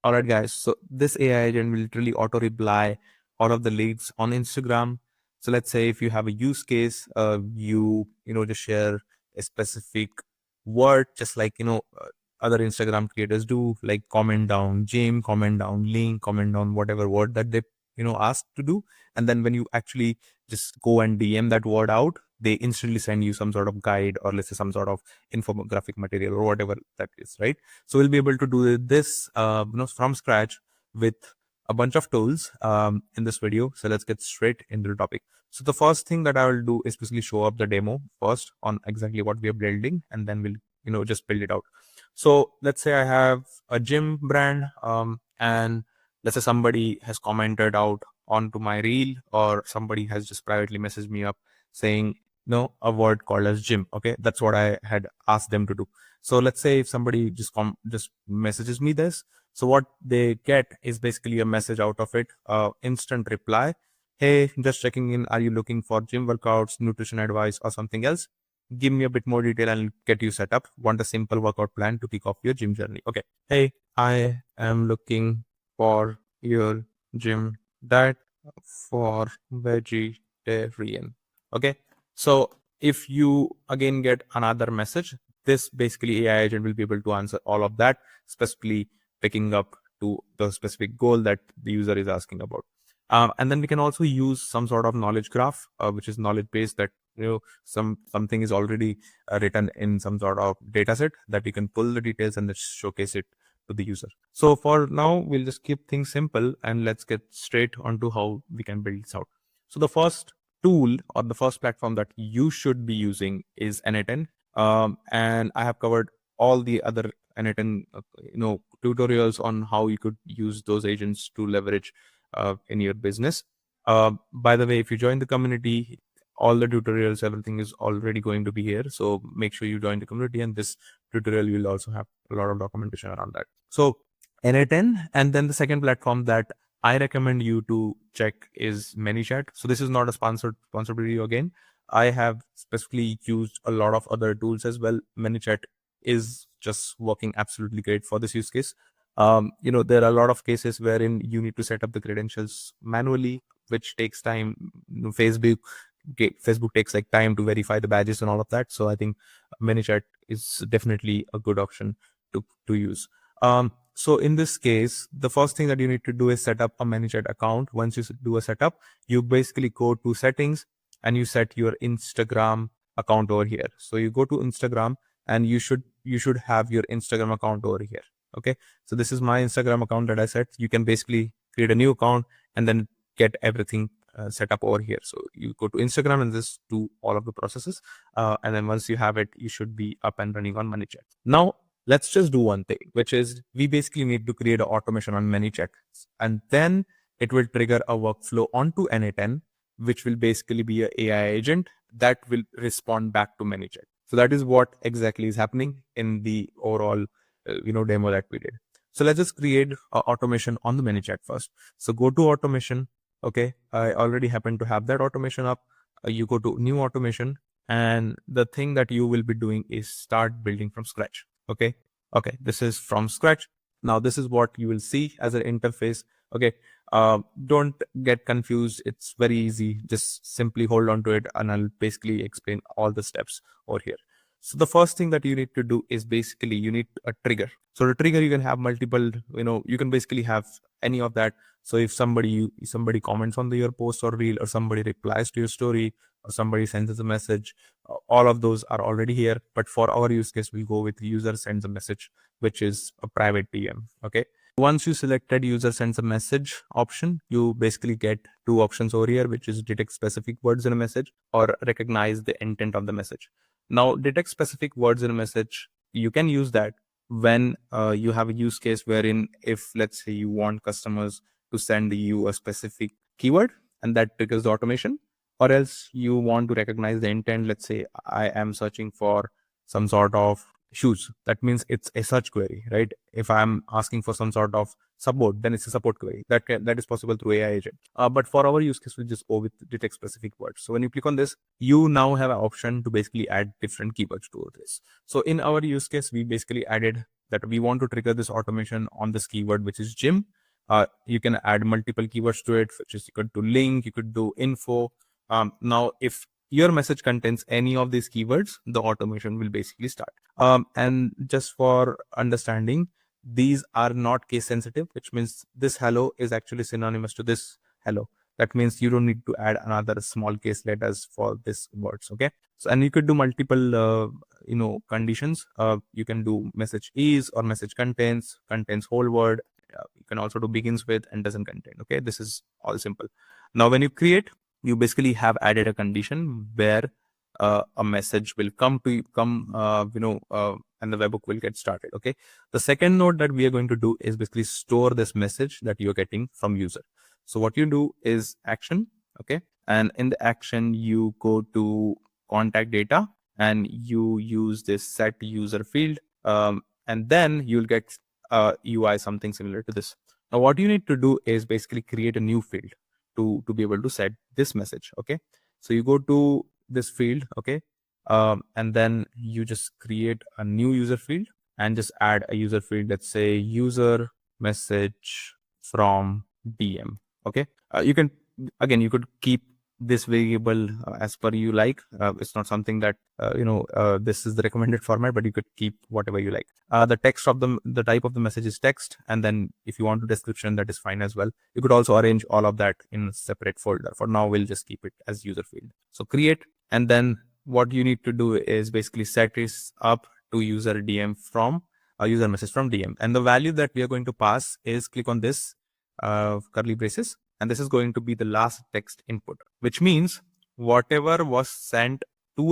All right, guys. So this AI agent will literally auto reply all of the leads on Instagram. So let's say if you have a use case, you just share a specific word, just like other Instagram creators do, like comment down gym, comment down link, comment down whatever word that they ask to do, and then when you actually just go and DM that word out, they instantly send you some sort of guide, or let's say some sort of infographic material or whatever that is, right? So we'll be able to do this from scratch with a bunch of tools in this video. So let's get straight into the topic. So the first thing that I will do is basically show up the demo first on exactly what we are building, and then we'll just build it out. So let's say I have a gym brand, and let's say somebody has commented out onto my reel, or somebody has just privately messaged me up saying no a word called as gym. Okay, that's what I had asked them to do. So let's say if somebody just messages me this, so what they get is basically a message out of it, instant reply. Hey, just checking in. Are you looking for gym workouts, nutrition advice, or something else? Give me a bit more detail and get you set up. Want a simple workout plan to kick off your gym journey. Okay. Hey, I am looking for your gym diet for vegetarian. Okay. So if you again get another message, this basically AI agent will be able to answer all of that, specifically picking up to the specific goal that the user is asking about. And then we can also use some sort of knowledge graph, which is knowledge base, that something is already written in some sort of data set that you can pull the details and then showcase it to the user. So for now, we'll just keep things simple and let's get straight onto how we can build this out. So the first tool or the first platform that you should be using is N8N. And I have covered all the other N8N tutorials on how you could use those agents to leverage in your business. By the way, if you join the community, all the tutorials, everything is already going to be here. So make sure you join the community, and this tutorial will also have a lot of documentation around that. So N8N, and then the second platform that I recommend you to check is ManyChat. So this is not a sponsored video again. I have specifically used a lot of other tools as well. ManyChat is just working absolutely great for this use case. There are a lot of cases wherein you need to set up the credentials manually, which takes time. Facebook takes like time to verify the badges and all of that. So I think ManyChat is definitely a good option to use. So in this case, the first thing that you need to do is set up a ManyChat account. Once you do a setup, you basically go to settings and you set your Instagram account over here. So you go to Instagram and you should have your Instagram account over here. Okay, so this is my Instagram account that I set. You can basically create a new account and then get everything set up over here. So you go to Instagram and just do all of the processes, and then once you have it, you should be up and running on ManyChat. Now let's just do one thing, which is we basically need to create an automation on ManyChat, and then it will trigger a workflow onto N8N, which will basically be an AI agent that will respond back to ManyChat. So that is what exactly is happening in the overall demo that we did. So let's just create an automation on the ManyChat first. So go to automation. Okay, I already happen to have that automation up. You go to new automation, and the thing that you will be doing is start building from scratch. Okay, this is from scratch. Now this is what you will see as an interface. Okay, don't get confused. It's very easy. Just simply hold on to it, and I'll basically explain all the steps over here. So the first thing that you need to do is basically you need a trigger. So the trigger, you can have multiple, you can basically have any of that. So if somebody comments on your post or reel, or somebody replies to your story, or somebody sends us a message, all of those are already here. But for our use case, we'll go with user sends a message, which is a private DM. Okay. Once you selected user sends a message option, you basically get two options over here, which is detect specific words in a message or recognize the intent of the message. Now, detect specific words in a message, you can use that when you have a use case wherein, if let's say you want customers to send you a specific keyword and that triggers the automation, or else you want to recognize the intent. Let's say I am searching for some sort of shoes. That means it's a search query, right? If I'm asking for some sort of support, then it's a support query. That is possible through AI agent. But for our use case, we'll just go with detect specific words. So when you click on this, you now have an option to basically add different keywords to this. So in our use case, we basically added that we want to trigger this automation on this keyword, which is gym. You can add multiple keywords to it, such as you could do link, you could do info. Now, if your message contains any of these keywords, the automation will basically start. And just for understanding, these are not case sensitive, which means this hello is actually synonymous to this hello. That means you don't need to add another small case letters for this words. Okay. So, and you could do multiple, conditions. You can do message is or message contains whole word. You can also do begins with and doesn't contain. Okay. This is all simple. Now, when you create, you basically have added a condition where a message will come and the webhook will get started. Okay. The second node that we are going to do is basically store this message that you're getting from user. So what you do is action. Okay. And in the action, you go to contact data and you use this set user field. And then you'll get UI something similar to this. Now, what you need to do is basically create a new field to be able to set this message. Okay. So you go to this field. Okay. And then you just create a new user field and just add a user field. Let's say user message from DM. Okay. You could keep this variable as per you like. It's not something that this is the recommended format, but you could keep whatever you like. The text of the type of the message is text, and then if you want a description, that is fine as well. You could also arrange all of that in a separate folder. For now, we'll just keep it as user field. So create, and then what you need to do is basically set this up to user DM from a user message from DM, and the value that we are going to pass is, click on this curly braces, and this is going to be the last text input, which means whatever was sent to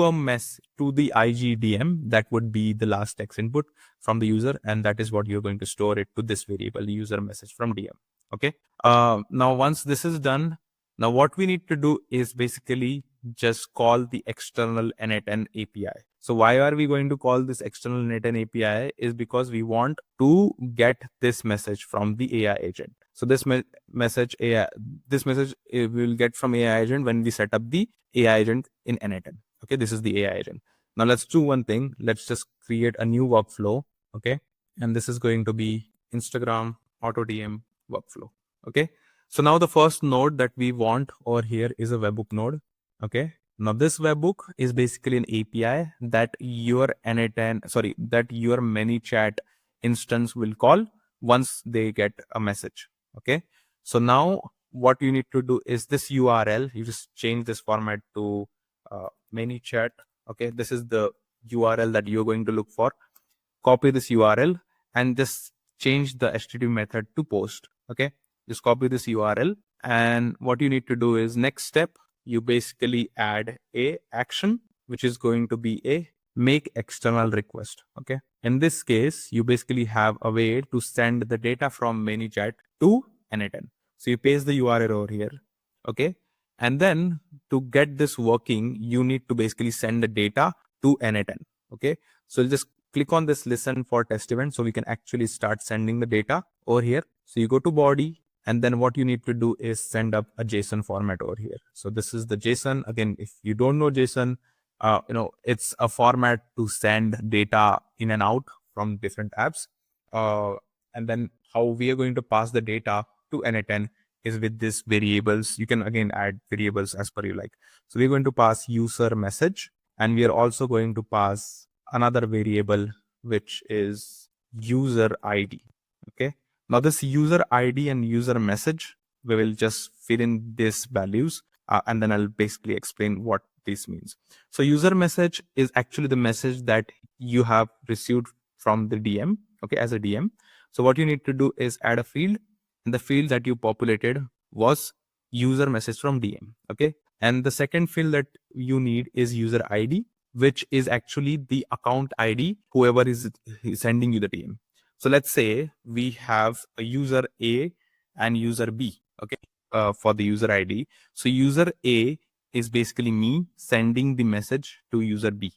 the IGDM, that would be the last text input from the user, and that is what you're going to store it to this variable user message from DM. Okay. Now once this is done, now what we need to do is basically just call the external N8N API. So why are we going to call this external N8N API is because we want to get this message from the AI agent. So this message we will get from AI agent when we set up the AI agent in N8N. Okay, this is the AI agent. Now let's do one thing. Let's just create a new workflow. Okay, and this is going to be Instagram auto DM workflow. Okay, so now the first node that we want over here is a webhook node. Okay, now this webhook is basically an API that your ManyChat instance will call once they get a message. Okay, so now what you need to do is this URL, you just change this format to ManyChat. Okay, this is the URL that you're going to look for. Copy this URL and just change the HTTP method to post. Okay, just copy this URL, and what you need to do is, next step, you basically add a action, which is going to be a make external request. Okay, in this case, you basically have a way to send the data from ManyChat to N8N. So you paste the URL over here. Okay, and then to get this working, you need to basically send the data to N8N. Okay, so just click on this listen for test event so we can actually start sending the data over here. So you go to body, and then what you need to do is send up a JSON format over here. So this is the JSON. Again, if you don't know JSON, it's a format to send data in and out from different apps. And then how we are going to pass the data to N8N is with these variables. You can again add variables as per you like. So we're going to pass user message, and we are also going to pass another variable, which is user ID. Okay. Now this user ID and user message, we will just fill in these values, and then I'll basically explain what this means. So user message is actually the message that you have received from the DM, okay, as a DM. So what you need to do is add a field, and the field that you populated was user message from DM, okay. And the second field that you need is user ID, which is actually the account ID, whoever is sending you the DM. So let's say we have a user A and user B, okay, for the user ID. So user A is basically me sending the message to user B.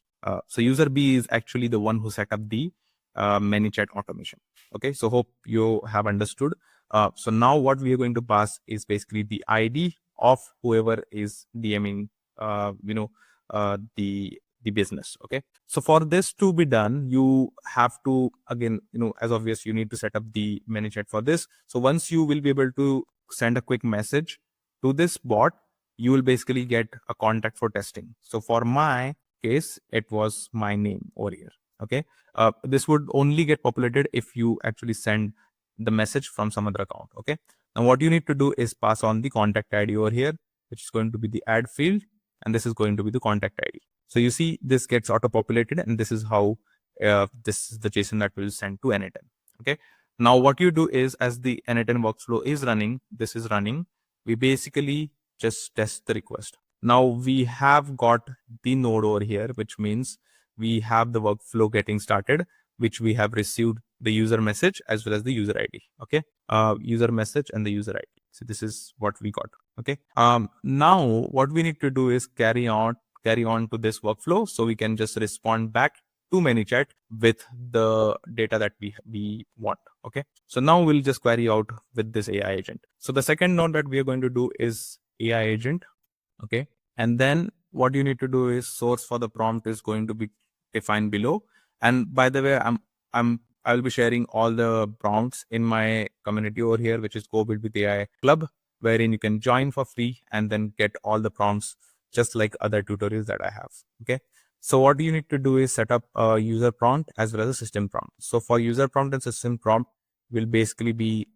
So user B is actually the one who set up the ManyChat automation. Okay, so hope you have understood. So now what we are going to pass is basically the ID of whoever is DMing, the the business. Okay. So for this to be done, you have to, again, as obvious, you need to set up the ManyChat for this. So once you will be able to send a quick message to this bot, you will basically get a contact for testing. So for my case, it was my name over here. Okay. This would only get populated if you actually send the message from some other account. Okay. Now what you need to do is pass on the contact ID over here, which is going to be the add field, and this is going to be the contact ID. So you see this gets auto populated, and this is how this is the JSON that will send to N8N. Okay. Now what you do is, as the N8N workflow is running, this is running, we basically just test the request. Now we have got the node over here, which means we have the workflow getting started, which we have received the user message as well as the user ID. Okay. User message and the user ID. So this is what we got. Okay. Now what we need to do is carry on to this workflow, so we can just respond back to ManyChat with the data that we want. Okay. So now we'll just query out with this AI agent. So the second node that we are going to do is AI agent. Okay. And then what you need to do is source for the prompt is going to be defined below. And by the way, I will be sharing all the prompts in my community over here, which is Go Build with AI Club, wherein you can join for free and then get all the prompts just like other tutorials that I have. Okay. So what you need to do is set up a user prompt as well as a system prompt. So for user prompt and system prompt, we'll basically be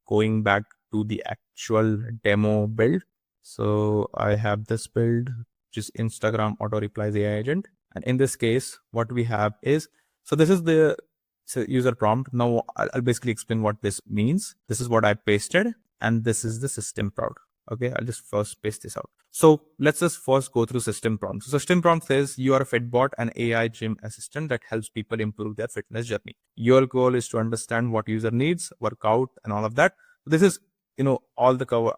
going back to the actual demo build. So I have this build, which is Instagram auto replies AI agent. And in this case, what we have is, so this is the user prompt. Now I'll basically explain what this means. This is what I pasted, and this is the system prompt. Okay, I'll just first paste this out. So let's just first go through system prompt. So system prompt says you are a Fitbot, an AI gym assistant that helps people improve their fitness journey. Your goal is to understand what user needs, work out, and all of that. This is, all the cover,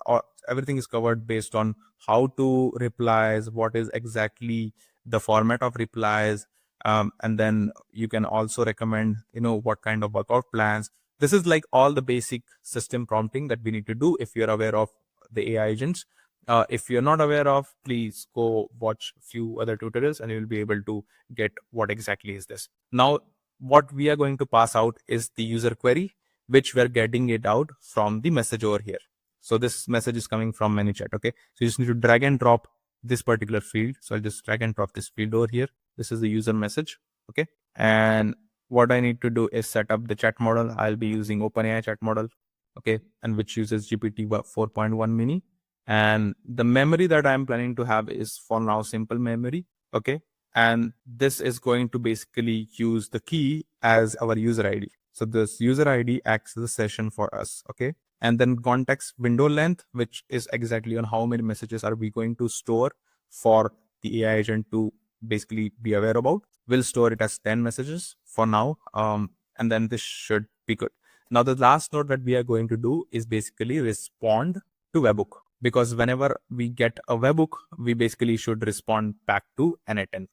everything is covered based on how to replies, what is exactly the format of replies, and then you can also recommend, what kind of workout plans. This is like all the basic system prompting that we need to do if you're aware of the AI agents. If you're not aware of, please go watch a few other tutorials and you'll be able to get what exactly is this. Now, what we are going to pass out is the user query, which we're getting it out from the message over here. So this message is coming from ManyChat. Okay. So you just need to drag and drop this particular field. So I'll just drag and drop this field over here. This is the user message. Okay. And what I need to do is set up the chat model. I'll be using OpenAI chat model. Okay. And which uses GPT 4.1 mini. And the memory that I'm planning to have is for now simple memory. Okay. And this is going to basically use the key as our user ID. So this user ID acts as a session for us. Okay. And then context window length, which is exactly on how many messages are we going to store for the AI agent to basically be aware about. We'll store it as 10 messages for now. And then this should be good. Now, the last note that we are going to do is basically respond to Webhook. Because whenever we get a webhook, we basically should respond back to N8N.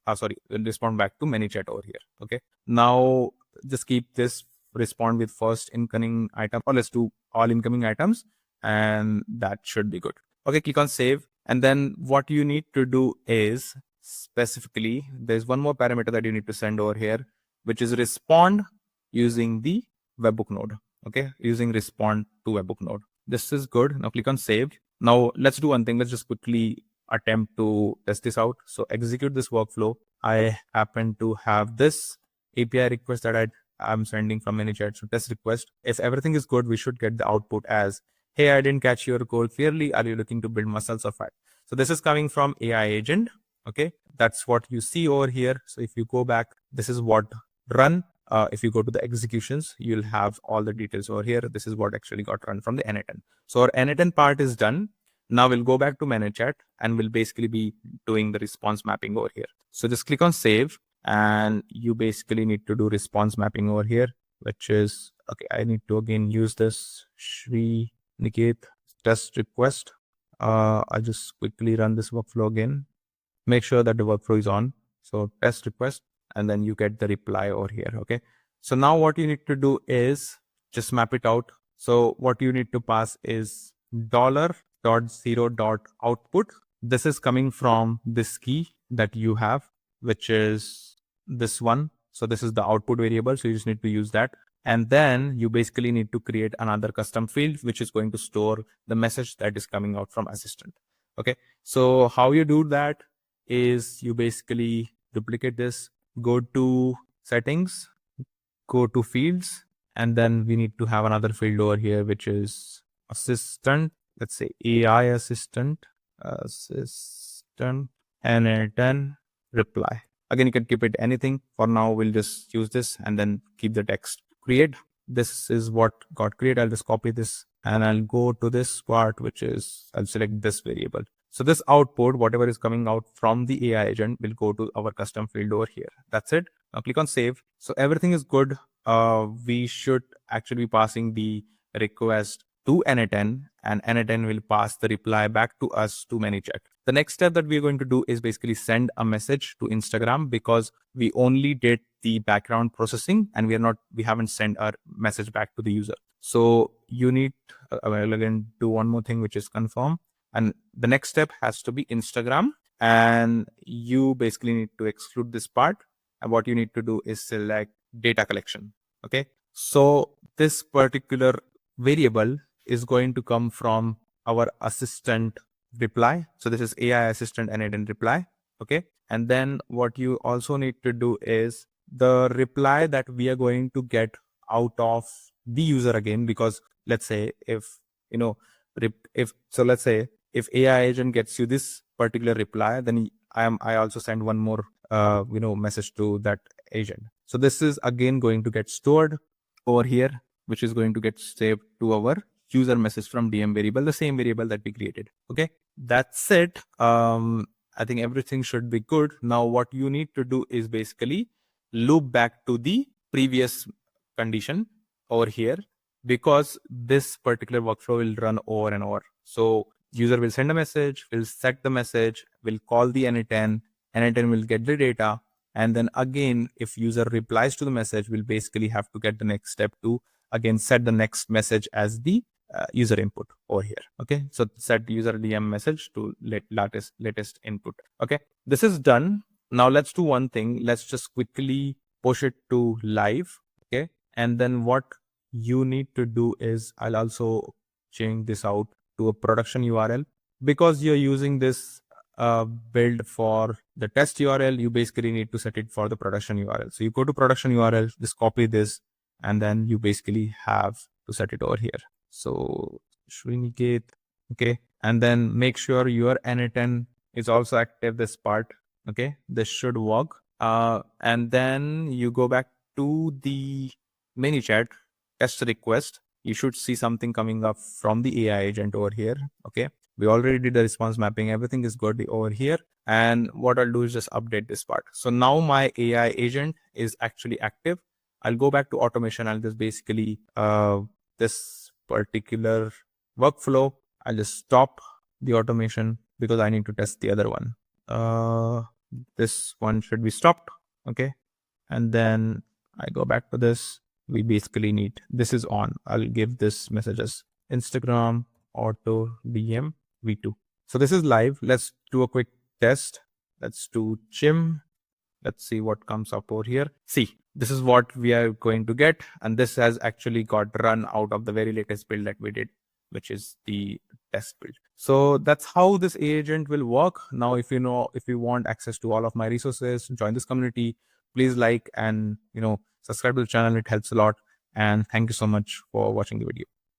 Respond back to ManyChat over here. Okay. Now just keep this respond with first incoming item, or let's do all incoming items, and that should be good. Okay. Click on save. And then what you need to do is specifically, there's one more parameter that you need to send over here, which is respond using the webhook node. Okay. Using respond to webhook node. This is good. Now click on save. Now let's do one thing. Let's just quickly attempt to test this out. So execute this workflow. I happen to have this API request that I'm sending from ManyChat. So test request. If everything is good, we should get the output as, hey, I didn't catch your goal clearly. Are you looking to build muscles or fat? So this is coming from AI agent. Okay. That's what you see over here. So if you go back, this is what run. If you go to the executions, you'll have all the details over here. This is what actually got run from the N8N. So our N8N part is done. Now we'll go back to ManyChat and we'll basically be doing the response mapping over here. So just click on save, and you basically need to do response mapping over here, which is, okay, I need to again use this Shri Niket test request. I'll just quickly run this workflow again. Make sure that the workflow is on. So test request, and then you get the reply over here. Okay. So now what you need to do is just map it out. So what you need to pass is $.0.output. This is coming from this key that you have. which is this one. So this is the output variable. So you just need to use that. And then you basically need to create another custom field, which is going to store the message that is coming out from assistant. Okay. So how you do that is you basically duplicate this, go to settings, go to fields, and then we need to have another field over here, which is assistant. Let's say AI assistant, N8N reply. Again, you can keep it anything. For now, we'll just use this and then keep the text. Create. This is what got created. I'll just copy this and I'll go to this part, which is I'll select this variable. So this output, whatever is coming out from the AI agent, will go to our custom field over here. That's it. Now click on save. So everything is good. We should actually be passing the request to N8N, and N8N will pass the reply back to us to ManyChat. The next step that we're going to do is basically send a message to Instagram, because we only did the background processing and we haven't sent our message back to the user. So you need well, again, do one more thing, which is confirm. And the next step has to be Instagram, and you basically need to exclude this part. And what you need to do is select data collection. Okay. So this particular variable is going to come from our assistant reply. So this is AI assistant N8N reply. Okay. And then what you also need to do is the reply that we are going to get out of the user again, because let's say if, let's say if AI agent gets you this particular reply, then I also send one more, message to that agent. So this is again going to get stored over here, which is going to get saved to our user message from DM variable, the same variable that we created. Okay, that's it. I think everything should be good. Now what you need to do is basically loop back to the previous condition over here, because this particular workflow will run over and over. So user will send a message, will set the message, will call the N8N, N8N will get the data, and then again, if user replies to the message, we'll basically have to get the next step to again set the next message as the user input over here. Okay, so set user DM message to latest input. Okay, this is done. Now let's do one thing. Let's just quickly push it to live. Okay, and then what you need to do is I'll also change this out to a production URL, because you're using this build for the test URL. You basically need to set it for the production URL. So you go to production URL, just copy this, and then you basically have to set it over here. So Shriniket, okay, and then make sure your N8N is also active, this part. Okay, this should work. And then you go back to the ManyChat test request. You should see something coming up from the AI agent over here. Okay, we already did the response mapping. Everything is good over here. And what I'll do is just update this part. So now my AI agent is actually active. I'll go back to automation. I'll just basically this particular workflow, I'll just stop the automation because I need to test the other one. This one should be stopped. Okay, and then I go back to this. We basically need, this is on. I'll give this message as Instagram auto DM v2. So this is live. Let's do a quick test. Let's do Chim. Let's see what comes up over here. See, this is what we are going to get. And this has actually got run out of the very latest build that we did, which is the test build. So that's how this agent will work. Now, if you want access to all of my resources, join this community, please like and, subscribe to the channel. It helps a lot. And thank you so much for watching the video.